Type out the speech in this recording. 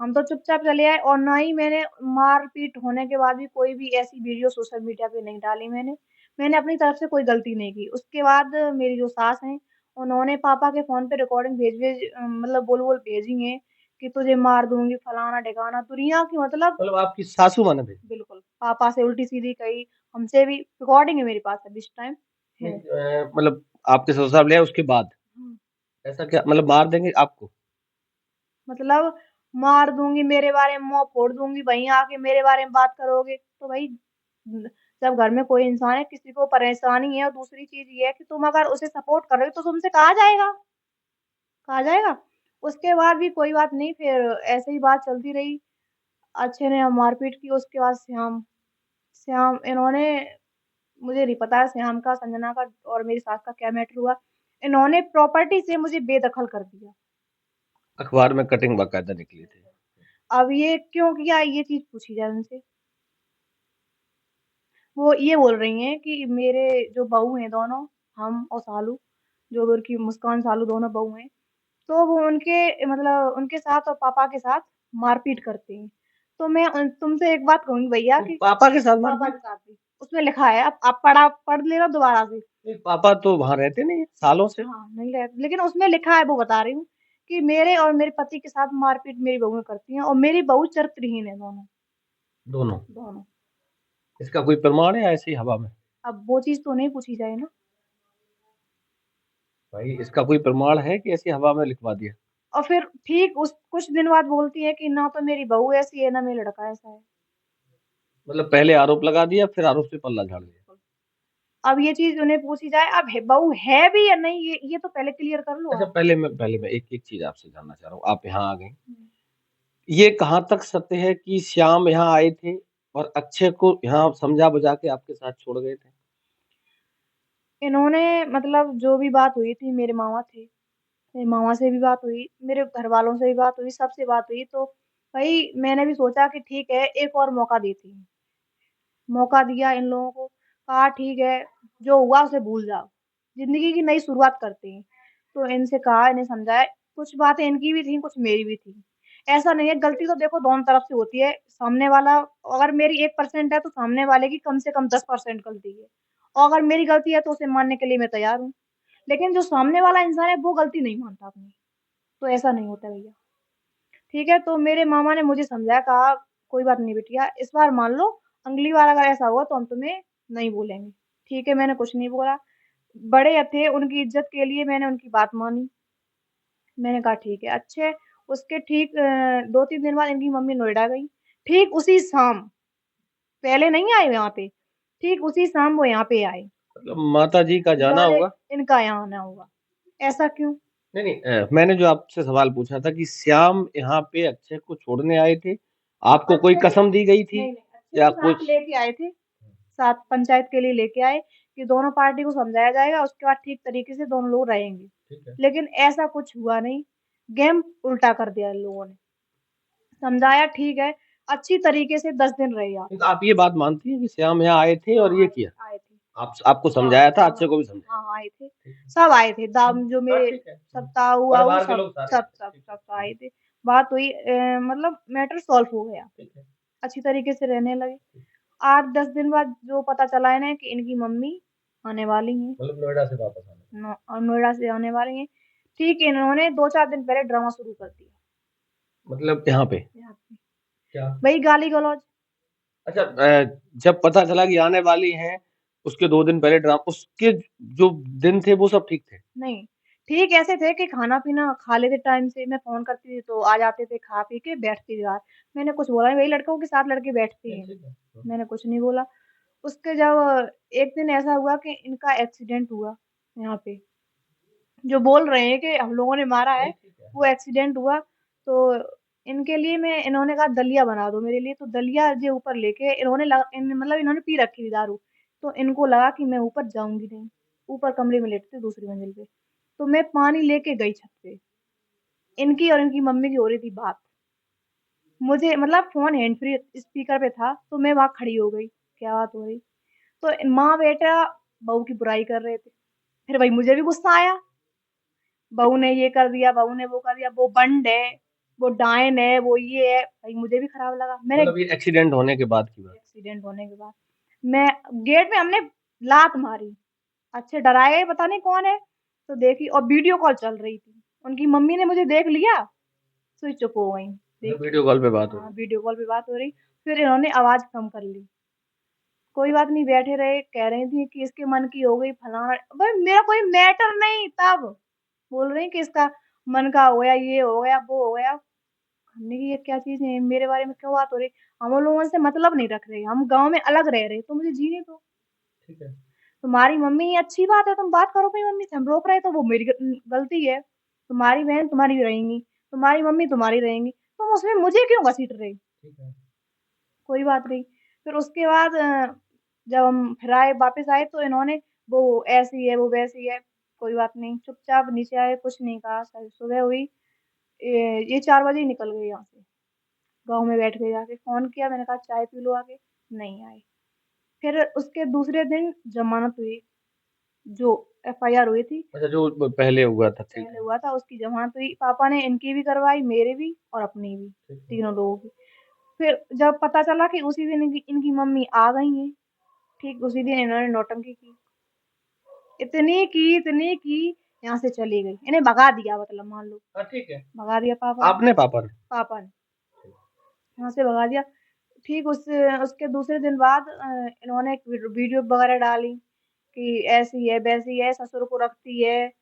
हम तो चुपचाप चले आए और ना ही मैंने मारपीट होने के बाद भी कोई भी ऐसी वीडियो सोशल मीडिया पे नहीं डाली मैंने। मैंने अपनी तरफ से कोई गलती नहीं की। उसके बाद मेरी जो सास हैं, उन्होंने पापा के फ़ोन पे रिकॉर्डिंग भेज-भेज मतलब बोल-बोल भेजी हैं कि तुझे मार दूँगी, फलाना-ढिकाना, दुनिया की मतलब मतलब आपकी सासू माँ ने भेजी? बिल्कुल, पापा से उल्टी-सीधी कही, हमसे भी रिकॉर्डिंग है मेरे पास अभी इस टाइम नहीं, है। मतलब आपके ससुर साहब ले आए उसके बाद? हुँ। ऐसा क्या मतलब मार देंगे आपको? मतलब मार दूँगी, मेरे बारे में मुँह फोड़ दूँगी, वहीं आके मेरे बारे में बात करोगे, तो भई जब घर में कोई इंसान है, किसी को परेशानी है और दूसरी चीज़ ये है कि तुम अगर उसे सपोर्ट कर रहे हो, तो तुमसे कहा जाएगा, कहा जाएगा। उसके बाद भी कोई बात नहीं, फिर ऐसे ही बात चलती रही। अच्छे ने मारपीट की, उसके बाद श्याम श्याम इन्होंने मुझे नहीं पता श्याम का, संजना का और मेरी सास का क्या मैटर हुआ। इन्होंने प्रॉपर्टी से मुझे बेदखल कर दिया। अखबार में कटिंग बाकायदा निकली थी। अब ये क्यों किया, ये चीज़ पूछी जाए उनसे। वो ये बोल रही हैं कि मेरे जो बहू हैं दोनों, हम और सालू, जो भी उनकी मुस्कान सालू दोनों बहू हैं, तो वो उनके मतलब उनके साथ और पापा के साथ मारपीट करते हैं। तो मैं तुमसे एक बात कहूँगी भैया तो कि पापा के साथ पापा मारपीट? के साथ भी, उसमें लिखा है, आप पढ़ लेना दोबारा से। नहीं, पापा तो वहाँ रहते नहीं है सालों से। हाँ, नहीं रह लेकिन उसमें लिखा है, वो बता रही हूँ कि मेरे और मेरे पति के साथ मारपीट मेरी बहुएँ करती हैं और मेरी बहू चरित्रहीन है दोनों, दोनों? दोनों। इसका कोई प्रमाण है ऐसे ही हवा में? अब वो चीज़ तो नहीं पूछी जाए ना। भाई इसका कोई प्रमाण है कि ऐसी हवा में लिखवा दिया? और फिर ठीक उस कुछ दिन बाद बोलती है कि ना तो मेरी बहू ऐसी है, ना मेरा लड़का ऐसा है। मतलब पहले आरोप लगा दिया फिर आरोप से पल्ला झाड़ दिया। अब ये चीज़ उन्हें पूछी जाए, अब है बहू है भी या नहीं, ये तो पहले क्लियर कर लो अच्छा, आप। पहले मैं एक चीज आपसे जानना चाह रहा हूँ, आप यहाँ आ गई। हुँ। ये कहाँ तक सत्य है कि श्याम यहाँ आए थे और अक्षय को यहाँ समझा बुझा के आपके साथ छोड़ गए थे? इन्होंने मतलब जो भी बात हुई थी, मेरे मामा थे, मेरी मामा से भी बात हुई, मेरे घरवालों से भी बात हुई, सबसे बात हुई, तो भई मैंने भी सोचा कि ठीक है, एक और मौका देती हूँ। मौका दिया इन लोगों को, कहा ठीक है, जो हुआ उसे भूल जाओ, ज़िंदगी की नई शुरुआत करते हैं। तो इनसे कहा, इन्हें समझाया, कुछ बातें इनकी भी थी, कुछ मेरी भी थी। ऐसा नहीं है, गलती तो देखो दोनों तरफ से होती है, सामने वाला अगर मेरी 1% है, तो सामने वाले की कम से कम 10% गलती है और अगर मेरी गलती है, तो उसे मानने के लिए मैं तैयार हूँ। लेकिन जो सामने वाला इंसान है, वो गलती नहीं मानता अपनी, तो ऐसा नहीं होता भैया। ठीक है, तो मेरे मामा ने मुझे समझाया, कहा कोई बात नहीं बिटिया, इस बार मान लो, अगली बार अगर ऐसा हुआ तो हम तुम्हें नहीं बोलेंगे। ठीक है, मैंने कुछ नहीं बोला। बड़े थे, उनकी इज़्ज़त के लिए मैंने उनकी बात मानी। मैंने कहा ठीक है। अच्छे उसके ठीक 2-3 दिन बाद इनकी मम्मी नोएडा गई। ठीक उसी शाम, पहले नहीं आए यहाँ पे, ठीक उसी शाम वो यहाँ पे आए। मतलब माता जी का जाना जाने होगा। इनका यहाँ आना होगा। ऐसा क्यों? नहीं नहीं, मैंने जो आपसे सवाल पूछा था कि श्याम यहाँ पे अक्षय को छोड़ने आए थे, आपको कोई अच्छे को कसम दी गई थी नहीं, नहीं, अच्छे या को साथ कुछ? लेके आए थे। साथ पंचायत के लिए लेके आए कि दोनों पार्टी को समझाया जाएगा, उसके बाद ठीक तरीके से दोनों लोग रहेंगे। ठीक है। लेकिन ऐसा कुछ हुआ नहीं, गेम उल्टा कर दिया इन लोगों ने। समझाया ठीक है, अच्छी तरीके से 10 दिन रहे आप। तो आप ये बात मानती हैं कि श्याम यहाँ आए थे और हाँ, ये आए किया? थे, आए थे। आप आपको हाँ, समझाया था, हाँ, अक्षय को भी समझाया? हाँ, आए थे। ठीक है। सब आए थे, दाम जो हाँ, मेरे ठीक है। सब ताऊ-वाऊ परिवार के सब लोग सारे आए सब थे। सब ठीक है। सब आए थे। बात हुई मतलब मैटर सॉल्व हो गया। ठीक है। अच्छी तरीके से रहने लगे। 8-10 दिन बाद जो पता चला इन्हें कि इनकी मम्मी आने वाली हैं, मतलब नोएडा से वापस आना। नोएडा से आने वाली हैं। ठीक है, इन्होंने 2-4 दिन पहले ड्रामा शुरू कर दिया मतलब यहाँ पे? यहाँ पे। क्या? वही गाली-गलौज। अच्छा, जब पता चला कि आने वाली हैं, उसके 2 दिन पहले उसके जो दिन थे वो सब ठीक थे? नहीं, ठीक ऐसे थे कि खाना-पीना खा लेते टाइम से, मैं फ़ोन करती थी तो आ जाते थे, खा-पी के बैठते थे बाहर। मैंने कुछ बोला नहीं, वही लड़कों के साथ लड़के बैठते नहीं, हैं, ठीक है। मैंने कुछ नहीं बोला। उसके जब एक दिन ऐसा हुआ कि इनका एक्सीडेंट हुआ यहाँ पे, जो बोल रहे हैं कि हम लोगों ने मारा है, नहीं, ठीक है। वो एक्सीडेंट हुआ, तो इनके लिए मैं इन्होंने कहा दलिया बना दो मेरे लिए, तो दलिया जो ऊपर लेके इन्होंने मतलब इन्होंने पी रखी थी दारू, तो इनको लगा कि मैं ऊपर जाऊँगी नहीं, ऊपर कमरे में लेटे थे दूसरी मंजिल पे, तो मैं पानी लेके गई छत पे, इनकी और इनकी मम्मी की हो रही थी बात, मुझे मतलब फ़ोन हैंड फ्री स्पीकर पे था, तो मैं वहाँ खड़ी हो गई, क्या बात हो रही? तो माँ-बेटा बहू की बुराई कर रहे थे, फिर वही मुझे भी गुस्सा आया, बहू ने ये कर दिया, बहू ने वो कर दिया, वो बंड है, वो डायन है, वो ये है। भाई मुझे भी खराब लगा। मैंने मतलब ये एक्सीडेंट होने के बाद की बात। एक्सीडेंट होने के बाद मैं गेट में हमने लात मारी, अच्छे डराए पता नहीं कौन है। तो देखी और वीडियो कॉल चल रही थी, उनकी मम्मी ने मुझे देख लिया, सुई चुप हो गई। मतलब देखी, वीडियो कॉल पे बात हो हाँ रही। वीडियो कॉल पे बात हो रही। फिर इन्होंने आवाज कम कर ली, कोई बात नहीं बैठे रहे, कह रही थी कि इसके मन की हो गई फलाना। भाई मेरा कोई मैटर नहीं, तब बोल रही कि इसका मन का हो गया, ये हो गया, वो हो गया। हमने की ये क्या चीज है, मेरे बारे में क्यों बात हो रही। हम उन लोगों से मतलब नहीं रख रहे, हम गांव में अलग रह रहे, तो मुझे जीने दो। ठीक है। तुम्हारी मम्मी ये अच्छी बात है, तुम बात करो अपनी मम्मी से, हम रोक रहे तो वो मेरी गलती है। तुम्हारी बहन तुम्हारी रहेंगी, तुम्हारी मम्मी तुम्हारी रहेंगी, तुम उसमें मुझे क्यों घसीट रहे। ठीक है। कोई बात नहीं। फिर उसके बाद जब हम फिर आए वापस आए तो इन्होंने वो ऐसी है वो वैसी है, कोई बात नहीं, चुपचाप नीचे आए, कुछ नहीं कहा। सुबह हुई, ये 4 बजे ही निकल गए यहाँ से, गाँव में बैठ गए जाके। फोन किया, मैंने कहा चाय पी लो आके, नहीं आए। फिर उसके दूसरे दिन जमानत हुई, जो एफआईआर हुई थी, अच्छा, जो पहले हुआ था, ठीक पहले है। हुआ था उसकी जमानत हुई। पापा ने इनकी भी करवाई, मेरे भी और अपनी भी, ठीक है। तीनों लोगों की। फिर जब पता चला कि उसी दिन इनकी मम्मी आ गई हैं, ठीक उसी दिन इन्होंने नौटंकी की, इतनी की, यहाँ से चली गई, इन्हें भगा दिया, मतलब मान लो हाँ, ठीक है। भगा दिया पापा ने। आपने पापा ने? पापा ने यहाँ से भगा दिया। ठीक उसके दूसरे दिन बाद इन्होंने एक वीडियो वगैरह डाली कि ऐसी है वैसी है, ससुर को रखती है,